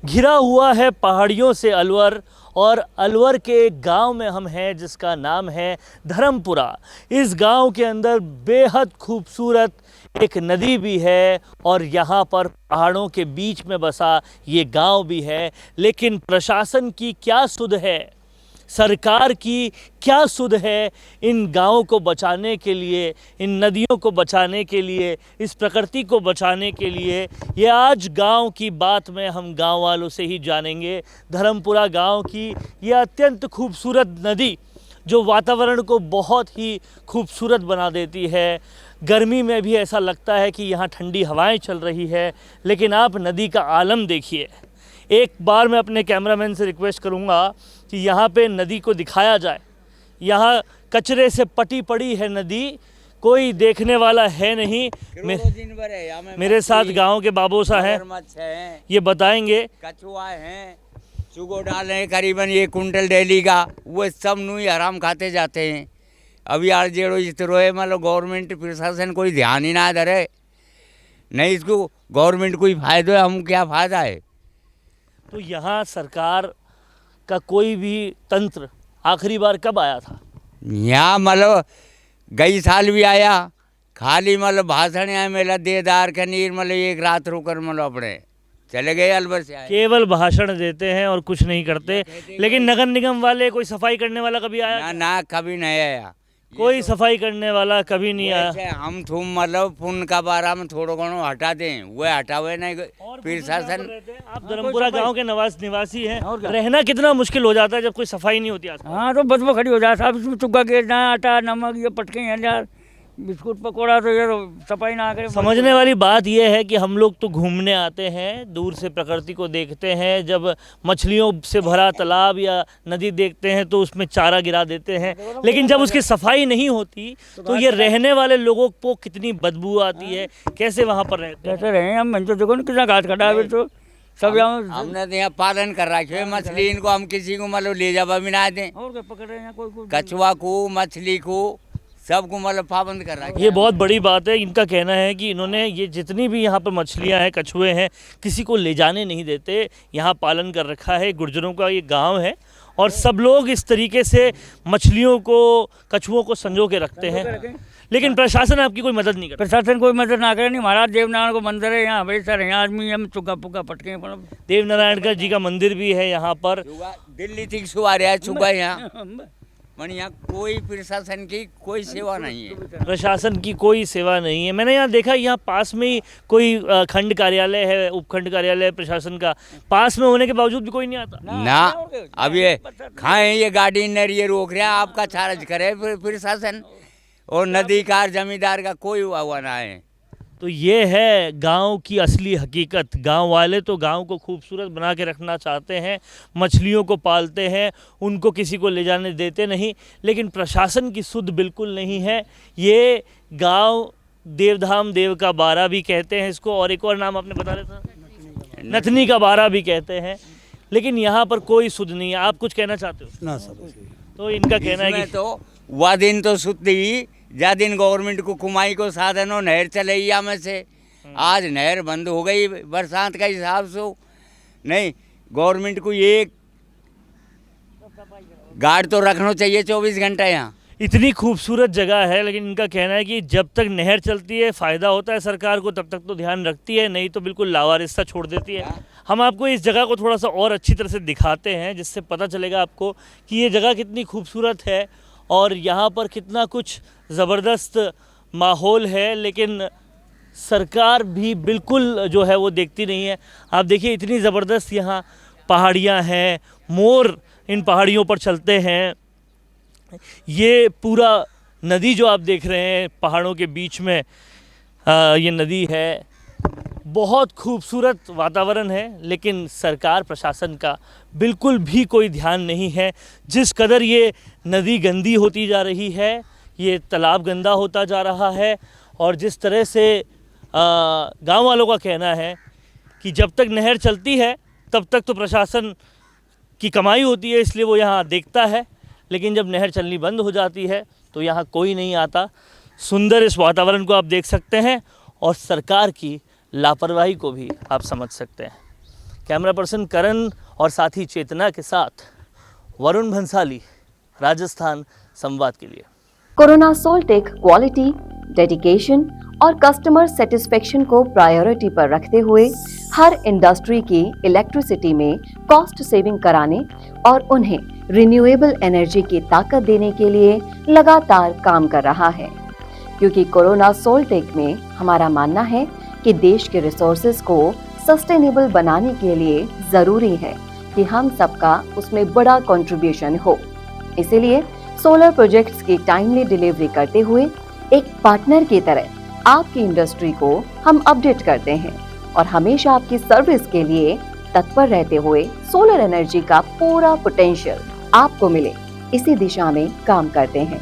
घिरा हुआ है पहाड़ियों से अलवर, और अलवर के एक गांव में हम हैं जिसका नाम है धर्मपुरा। इस गांव के अंदर बेहद खूबसूरत एक नदी भी है और यहाँ पर पहाड़ों के बीच में बसा ये गांव भी है। लेकिन प्रशासन की क्या सुध है, सरकार की क्या सुध है इन गाँवों को बचाने के लिए, इन नदियों को बचाने के लिए, इस प्रकृति को बचाने के लिए। ये आज गांव की बात में हम गांव वालों से ही जानेंगे। धर्मपुरा गांव की ये अत्यंत खूबसूरत नदी जो वातावरण को बहुत ही खूबसूरत बना देती है। गर्मी में भी ऐसा लगता है कि यहाँ ठंडी हवाएं चल रही है, लेकिन आप नदी का आलम देखिए। एक बार मैं अपने कैमरामैन से रिक्वेस्ट करूँगा कि यहाँ पे नदी को दिखाया जाए। यहाँ कचरे से पटी पड़ी है नदी, कोई देखने वाला है नहीं। मेरे साथ गांव के बाबोसा हैं, ये बताएंगे। कछुआ हैं, चुगो डाले करीबन 1 कुंटल डेली का, वो सब नूई हराम खाते जाते हैं। अभी यार जेड़ो इस तरह मतलब गवर्नमेंट प्रशासन कोई ध्यान ही ना धरे, नहीं इसको गवर्नमेंट कोई फायदा है, हम क्या फ़ायदा है। तो यहाँ सरकार का कोई भी तंत्र आखिरी बार कब आया था? यहाँ मतलब गई साल भी आया, खाली मतलब भाषण है मेला देदार का नीर मतलब 1 रात रुकर मतलब अपने चले गए अलवर से आए। केवल भाषण देते हैं और कुछ नहीं करते। लेकिन नगर निगम वाले, कोई सफाई करने वाला कभी आया? ना ना, कभी नहीं आया। कोई सफाई करने वाला कभी नहीं आया। हम तुम मतलब पुण्य का बारा में थोड़ा घणो हटा दें, वो हटावे नहीं प्रशासन। आप धर्मपुरा गांव के निवासी हैं, रहना कितना मुश्किल हो जाता है जब कोई सफाई नहीं होती आसपास? हाँ, तो बदबू खड़ी हो जाता है। अब इसमें चुका के ना आटा नमक ये पटके हैं यार, बिस्कुट पकौड़ा, तो यार सफाई ना करे। समझने वाली बात यह है कि हम लोग तो घूमने आते हैं, दूर से प्रकृति को देखते हैं। जब मछलियों से भरा तालाब या नदी देखते हैं तो उसमें चारा गिरा देते हैं, लेकिन जब उसकी सफाई नहीं होती तो ये रहने वाले लोगों को कितनी बदबू आती है। कैसे वहाँ पर रहते हैं? कैसे रहे हम? तो देखो ना कितना घाट खड़ा है, तो सब हमने तो यहाँ पालन कर रखा है मछली, इनको हम किसी को मतलब ले जा भी ना दें। और क्या पकड़ रहे हैं? कोई कछुआ को, मछली को, सबको मतलब पाबंद कर रहा है। ये बहुत बड़ी बात है। इनका कहना है कि इन्होंने ये जितनी भी यहाँ पर मछलियाँ हैं, कछुए हैं, किसी को ले जाने नहीं देते, यहाँ पालन कर रखा है। गुर्जरों का ये गांव है और सब लोग इस तरीके से मछलियों को, कछुओं को संजो के रखते हैं। लेकिन प्रशासन आपकी कोई मदद नहीं करता? प्रशासन कोई मदद ना करे। नहीं, महाराज देवनारायण को मंदिर है यहाँ, भाई सर यहाँ आदमी हम चुका पुका पटके। देवनारायण जी का मंदिर भी है यहाँ पर। दिल्ली थी सुबह रहा चुका यहाँ, यहाँ कोई प्रशासन की कोई सेवा नहीं है। प्रशासन की कोई सेवा नहीं है। मैंने यहाँ देखा, यहाँ पास में ही कोई खंड कार्यालय है, उपखंड कार्यालय प्रशासन का, पास में होने के बावजूद भी कोई नहीं आता ना। अब ये खाएं, ये गाड़ी नर ये रोक रहा, आपका चार्ज करे प्रशासन, और नदी का जमींदार का कोई हुआ ना है। तो ये है गांव की असली हकीकत। गांव वाले तो गांव को खूबसूरत बना के रखना चाहते हैं, मछलियों को पालते हैं, उनको किसी को ले जाने देते नहीं, लेकिन प्रशासन की सुध बिल्कुल नहीं है। ये गांव देवधाम देव का बारा भी कहते हैं इसको, और एक और नाम आपने बता रहा था, नथनी का बारा भी कहते हैं, लेकिन यहाँ पर कोई सुध नहीं है। आप कुछ कहना चाहते हो? ना सब तो इनका कहना है कि तो वह दिन तो सुती जा दिन गवर्नमेंट को कुमाई को साधन हो, नहर चले में से आज नहर बंद हो गई बरसात का हिसाब से। नहीं, गवर्नमेंट को एक गार्ड तो रखना चाहिए 24 घंटा यहाँ। इतनी खूबसूरत जगह है, लेकिन इनका कहना है कि जब तक नहर चलती है, फ़ायदा होता है सरकार को, तब तक तो ध्यान रखती है, नहीं तो बिल्कुल लावारिस्ता छोड़ देती है। हम आपको इस जगह को थोड़ा सा और अच्छी तरह से दिखाते हैं, जिससे पता चलेगा आपको कि ये जगह कितनी खूबसूरत है और यहाँ पर कितना कुछ ज़बरदस्त माहौल है। लेकिन सरकार भी बिल्कुल जो है वो देखती नहीं है। आप देखिए, इतनी ज़बरदस्त यहाँ पहाड़ियाँ हैं, मोर इन पहाड़ियों पर चलते हैं। ये पूरा नदी जो आप देख रहे हैं पहाड़ों के बीच में, ये नदी है। बहुत खूबसूरत वातावरण है, लेकिन सरकार प्रशासन का बिल्कुल भी कोई ध्यान नहीं है। जिस कदर ये नदी गंदी होती जा रही है, ये तालाब गंदा होता जा रहा है, और जिस तरह से गांव वालों का कहना है कि जब तक नहर चलती है तब तक तो प्रशासन की कमाई होती है, इसलिए वो यहाँ देखता है, लेकिन जब नहर चलनी बंद हो जाती है तो यहाँ कोई नहीं आता। सुंदर इस वातावरण को आप देख सकते हैं और सरकार की लापरवाही को भी आप समझ सकते हैं। कैमरा पर्सन करण और साथी चेतना के साथ वरुण भंसाली, राजस्थान संवाद के लिए। कोरोना सोल्टेक क्वालिटी, डेडिकेशन और कस्टमर सेटिस्फेक्शन को प्रायोरिटी पर रखते हुए हर इंडस्ट्री की इलेक्ट्रिसिटी में कॉस्ट सेविंग कराने और उन्हें रिन्यूएबल एनर्जी की ताकत देने के लिए लगातार काम कर रहा है। क्योंकि कोरोना सोल्टेक में हमारा मानना है कि देश के रिसोर्सेज को सस्टेनेबल बनाने के लिए जरूरी है कि हम सबका उसमें बड़ा कंट्रीब्यूशन हो। इसीलिए सोलर प्रोजेक्ट्स की टाइमली डिलीवरी करते हुए एक पार्टनर की तरह आपकी इंडस्ट्री को हम अपडेट करते हैं और हमेशा आपकी सर्विस के लिए तत्पर रहते हुए सोलर एनर्जी का पूरा पोटेंशियल आपको मिले, इसी दिशा में काम करते हैं।